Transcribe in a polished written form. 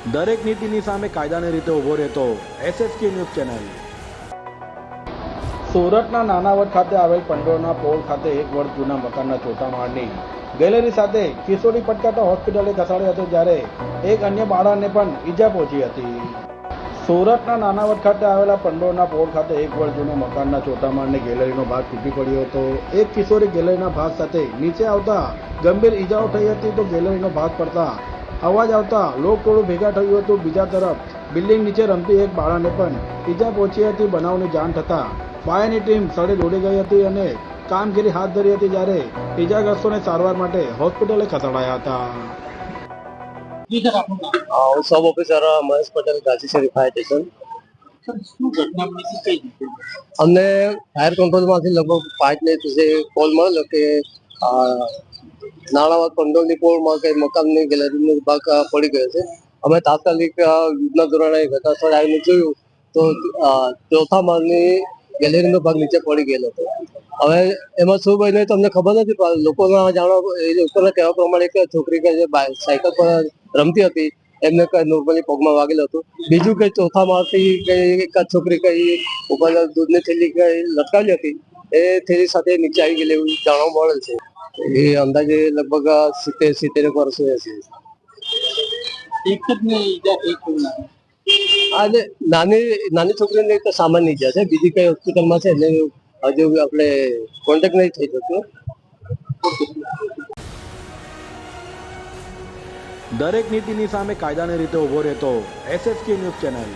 દરેક નીતિની સામે કાયદાની રીતે ઊભો રહેતો SSK ન્યૂઝ ચેનલ. સુરતના નાનાવડ ખાતે આવેલ પંડોળના પોળ ખાતે 1 વર્ષ જૂના મકાનના ચોથા માળની ગેલેરી સાથે કિશોરી પટકાતા હોસ્પિટલે ખસેડાઈ હતી, જ્યારે એક અન્ય બાળકને પણ ઈજા પહોંચી હતી. સુરતના નાનાવડ ખાતે આવેલા પંડોળના પોળ ખાતે 1 વર્ષ જૂના મકાનના ચોથા માળની ગેલેરીનો ભાગ તૂટી પડ્યો હતો. એક કિશોરી ગેલેરીના ભાગ સાથે નીચે આવતા ગંભીર ઈજાઓ થઈ હતી, તો ગેલેરીનો ભાગ પડતા અવાજ આવતા લોકટોળું ભેગા થયું હતું. બીજા તરફ બિલ્ડિંગ નીચે રમતી એક બાળાને પણ ઈજા પહોંચી હતી. બનાવની જાણ થતાં ફાયરની ટીમ સ્થળે દોડી ગઈ હતી અને કામગીરી હાથ ધરી હતી, જ્યારે ઈજાગ્રસ્તોને સારવાર માટે હોસ્પિટલે ખસેડાયા હતા. सब ऑफिसर महेश पटेल गाजी शरीफ फायर स्टेशन. અમને ફાયર કંટ્રોલમાંથી લગભગ 5 મિનિટ પછી કોલ મળેલો કે નાણાવડ પંડોળની પોળમાં કે મકાનની ગેલેરીનો ભાગ પડી ગયો છે. અમે તાત્કાલિક યુદ્ધના ધોરણે ઘટનાસ્થળે આવીને જોયું તો ચોથા માળની ગેલેરીનો ભાગ નીચે પડી ગયેલો હતો. હવે એમાં શું બન્યું તમને ખબર નથી, પણ લોકોના જાણવા એ લોકોના કહેવા પ્રમાણે એક છોકરી કે જે સાયકલ પર રમતી હતી એમને કઈ નોર્મલી પગમાં વાગેલું હતું. બીજું કઈ ચોથા માળથી કઈ એક છોકરી કઈ ઉપર દૂધની થેલી કઈ લટકાવી હતી, એ થેલી સાથે નીચે આવી ગયેલી એવું જાણવા મળે છે. એ અંદાજે લગભગ 70 વર્ષ હશે. આજે નાની છોકરીને તો સામાન્ય ઈજા છે, બીજી કઈ હોસ્પિટલમાં છે એટલે હજુ આપણે કોન્ટેક્ટ નહીં થઈ શકતો. દરેક નીતિની સામે કાયદાની રીતે ઊભો રહેતો SSK ન્યૂઝ ચેનલ.